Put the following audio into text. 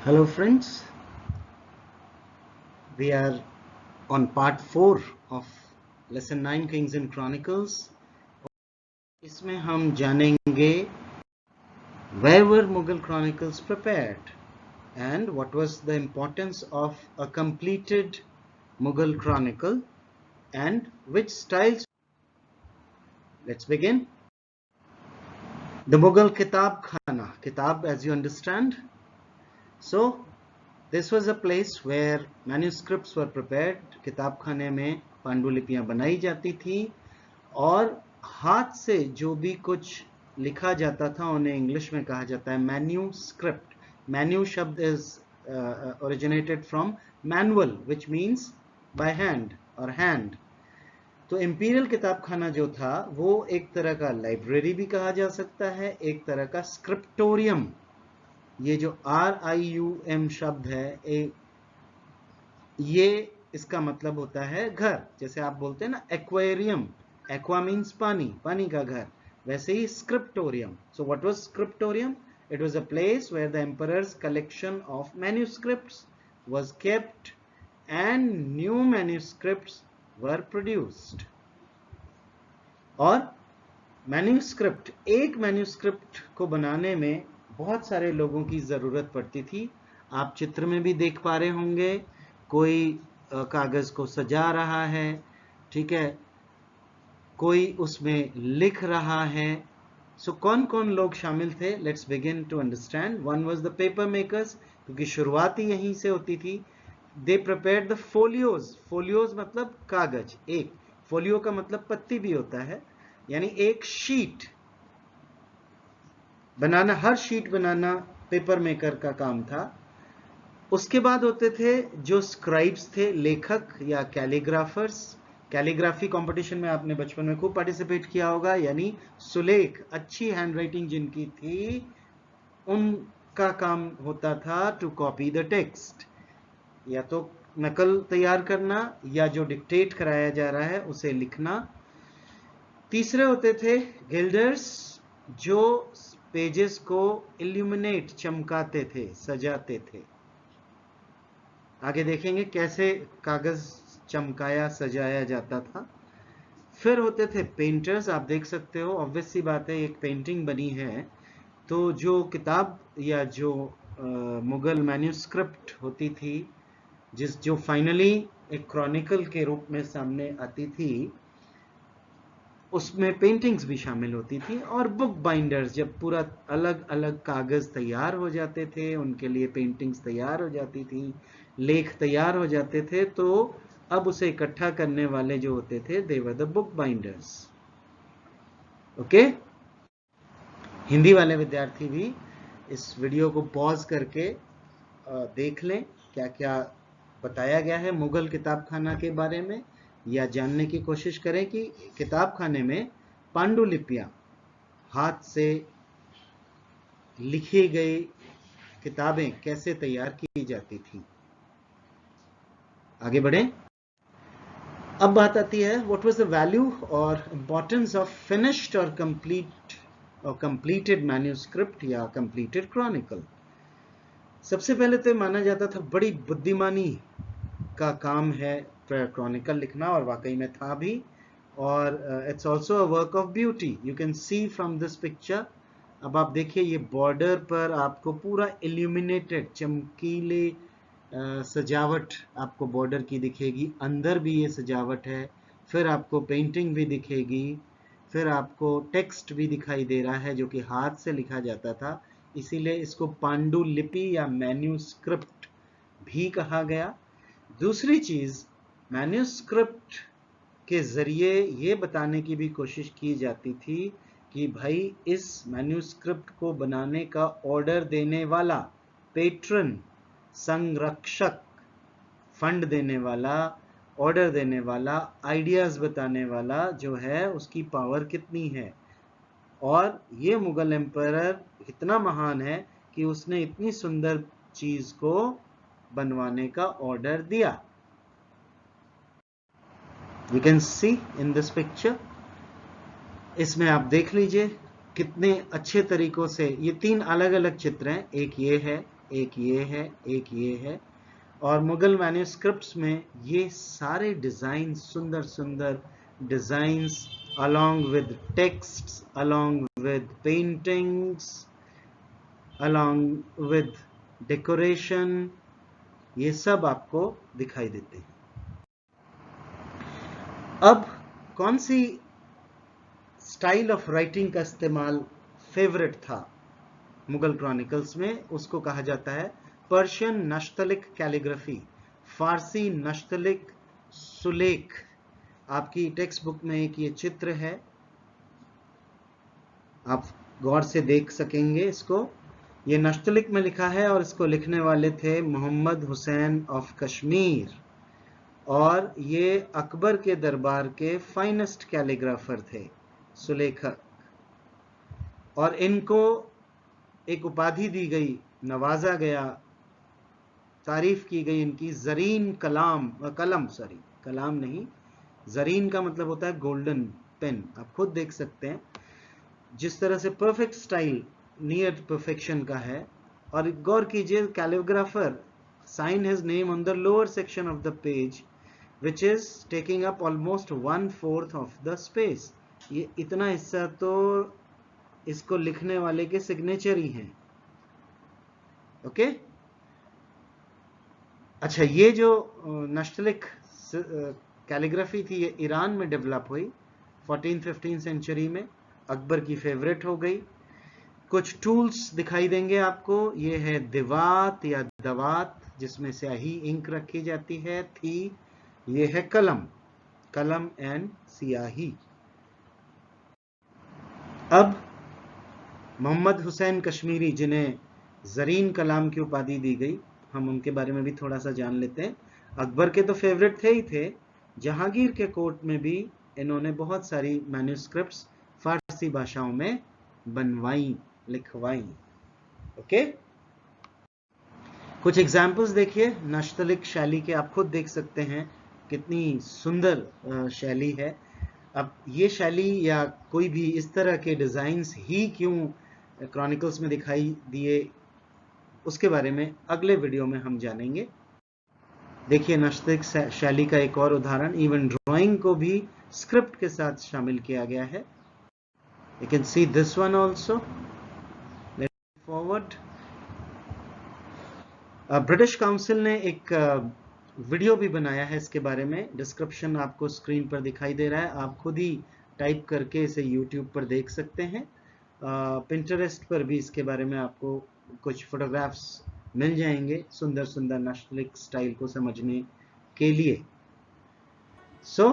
Hello friends, we are on part 4 of lesson 9 Kings and Chronicles. इसमें हम जानेंगे where were Mughal chronicles prepared and what was the importance of a completed Mughal chronicle and which styles. Let's begin. The Mughal Kitab Khana. Kitab, as you understand. So this was a place where manuscripts were prepared. किताब खाने में पांडुलिपियां बनाई जाती थी और हाथ से जो भी कुछ लिखा जाता था उन्हें इंग्लिश में कहा जाता है मैन्यूस्क्रिप्ट. मैन्यू शब्द is originated from manual which means by hand or hand. तो इंपीरियल किताब खाना जो था वो एक तरह का लाइब्रेरी भी कहा जा सकता है, एक तरह का स्क्रिप्टोरियम. ये जो RIUM शब्द है ये इसका मतलब होता है घर. जैसे आप बोलते हैं ना एक्वेरियम, एक्वा मीन्स पानी, पानी का घर, वैसे ही scriptorium. So what was scriptorium? It was a place where the emperor's collection of manuscripts was kept and new manuscripts were produced. और मैन्यूस्क्रिप्ट, एक मैन्यूस्क्रिप्ट को बनाने में बहुत सारे लोगों की जरूरत पड़ती थी. आप चित्र में भी देख पा रहे होंगे, कोई कागज को सजा रहा है, ठीक है, कोई उसमें लिख रहा है. सो कौन कौन लोग शामिल थे? Let's begin to understand. One was the paper makers, क्योंकि शुरुआत ही यहीं से होती थी. They prepared the folios. Folios मतलब कागज. एक फोलियो का मतलब पत्ती भी होता है, यानी एक शीट बनाना, हर शीट बनाना पेपर मेकर का काम था. उसके बाद होते थे जो स्क्राइब्स थे, लेखक या कैलीग्राफर्स. कैलीग्राफी कंपटीशन में आपने बचपन में खूब पार्टिसिपेट किया होगा, यानी सुलेख, अच्छी हैंडराइटिंग जिनकी थी उनका काम होता था टू कॉपी द टेक्स्ट, या तो नकल तैयार करना या जो डिक्टेट कराया जा रहा है उसे लिखना. तीसरे होते थे गिल्डर्स, जो पेजेस को इल्यूमिनेट, चमकाते थे, सजाते थे. आगे देखेंगे कैसे कागज चमकाया सजाया जाता था. फिर होते थे पेंटर्स. आप देख सकते हो, ऑब्वियस सी बात है, एक पेंटिंग बनी है तो जो किताब या जो मुगल मैन्यूस्क्रिप्ट होती थी, जो फाइनली एक क्रॉनिकल के रूप में सामने आती थी, उसमें पेंटिंग्स भी शामिल होती थी. और बुक बाइंडर्स, जब पूरा अलग अलग कागज तैयार हो जाते थे, उनके लिए पेंटिंग्स तैयार हो जाती थी, लेख तैयार हो जाते थे, तो अब उसे इकट्ठा करने वाले जो होते थे, they were the book binders. Okay, Hindi वाले विद्यार्थी भी इस वीडियो को पॉज करके देख लें क्या क्या बताया गया है मुगल किताब खाना के बारे में, या जानने की कोशिश करें कि किताब खाने में पांडुलिपियां, हाथ से लिखी गई किताबें कैसे तैयार की जाती थी. आगे बढ़ें. अब बात आती है व्हाट वाज द वैल्यू और इंपॉर्टेंस ऑफ फिनिश्ड और कंप्लीटेड मैन्यूस्क्रिप्ट या कंप्लीटेड क्रॉनिकल. सबसे पहले तो माना जाता था बड़ी बुद्धिमानी का काम है क्रॉनिकल लिखना, और वाकई में था भी. और it's also a work of beauty. You can see from this picture. अब आप देखिए, ये बॉर्डर पर आपको पूरा इल्यूमिनेटेड, चमकीले सजावट आपको बॉर्डर की दिखेगी. अंदर भी ये सजावट है. फिर आपको पेंटिंग भी दिखेगी. फिर आपको टेक्स्ट भी दिखाई दे रहा है जो कि हाथ से लिखा जाता था, इसीलिए इसको पांडुलिपि या मैन्यूस्क्रिप्ट भी कहा गया. दूसरी चीज, मैन्यूस्क्रिप्ट के जरिए ये बताने की भी कोशिश की जाती थी कि भाई इस मैन्यूस्क्रिप्ट को बनाने का ऑर्डर देने वाला, पेट्रन, संरक्षक, फंड देने वाला, ऑर्डर देने वाला, आइडियाज बताने वाला जो है, उसकी पावर कितनी है. और ये मुगल एम्परर इतना महान है कि उसने इतनी सुंदर चीज को बनवाने का ऑर्डर दिया. You can see in this picture. इसमें आप देख लीजिए कितने अच्छे तरीकों से, ये तीन अलग अलग चित्र हैं. एक ये है, एक ये है, एक ये है। और मुगल मैन्युस्क्रिप्ट्स में ये सारे डिजाइन, सुंदर सुंदर designs, along with texts, along with paintings, along with decoration, ये सब आपको दिखाई देते हैं। अब कौन सी स्टाइल ऑफ राइटिंग का इस्तेमाल फेवरेट था मुगल क्रॉनिकल्स में, उसको कहा जाता है पर्शियन नश्तलिक कैलीग्राफी, फारसी नश्तलिक सुलेख। आपकी टेक्स्ट बुक में एक ये चित्र है, आप गौर से देख सकेंगे इसको। ये नश्तलिक में लिखा है और इसको लिखने वाले थे मोहम्मद हुसैन ऑफ कश्मीर, और ये अकबर के दरबार के फाइनेस्ट कैलीग्राफर थे, सुलेखक। और इनको एक उपाधि दी गई, नवाजा गया, तारीफ की गई इनकी जरीन कलाम, कलाम नहीं, जरीन का मतलब होता है गोल्डन पेन। आप खुद देख सकते हैं जिस तरह से परफेक्ट स्टाइल, नियर परफेक्शन का है। और गौर कीजिए, calligrapher sign his name on the lower section of the page which is taking up almost 1/4 of the space। ये इतना हिस्सा तो इसको लिखने वाले के सिग्नेचर ही हैं। ओके, अच्छा, ये जो नश्तलिक कैलीग्राफी थी ये ईरान में डेवलप हुई 14-15 सेंचुरी में, अकबर की फेवरेट हो गई। कुछ टूल्स दिखाई देंगे आपको, ये है दिवात या दवात, जिसमें स्याही इंक रखी जाती है, थी। ये है कलम एंड सियाही। अब मोहम्मद हुसैन कश्मीरी, जिन्हें जरीन कलाम की उपाधि दी गई, हम उनके बारे में भी थोड़ा सा जान लेते हैं। अकबर के तो फेवरेट थे ही थे, जहांगीर के कोर्ट में भी इन्होंने बहुत सारी मैन्युस्क्रिप्ट्स फारसी भाषाओं में बनवाई, लिखवाई। ओके, कुछ एग्जाम्पल्स देखिए नश्तलिक शैली के, आप खुद देख सकते हैं कितनी सुंदर शैली है। अब ये शैली या कोई भी इस तरह के डिजाइन्स ही क्यों क्रॉनिकल्स में दिखाई दिए, उसके बारे में अगले वीडियो में हम जानेंगे। देखिए नश्तलिक शैली का एक और उदाहरण, इवन ड्राइंग को भी स्क्रिप्ट के साथ शामिल किया गया है। You can see this one also. Let's forward. British council ने एक वीडियो भी बनाया है इसके बारे में, डिस्क्रिप्शन आपको स्क्रीन पर दिखाई दे रहा है, आप खुद ही टाइप करके इसे यूट्यूब पर देख सकते हैं। पिंटरेस्ट पर भी इसके बारे में आपको कुछ फोटोग्राफ्स मिल जाएंगे सुंदर सुंदर नश्तलिक स्टाइल को समझने के लिए। सो